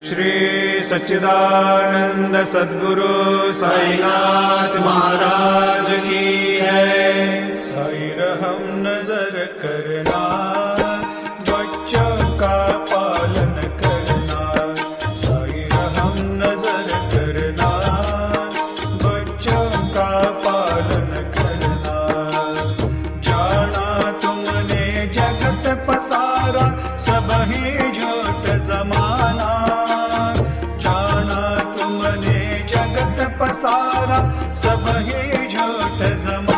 श्री सच्चिदानंद सद्गुरु साईनाथ महाराज की है। साई रहम नजर करना, बच्चों का पालन करना। साई रहम नजर करना, बच्चों का पालन करना। जाना तुमने जगत पसारा, सब ही झूठ जमाना। पसारा सब ही झूठ जमा।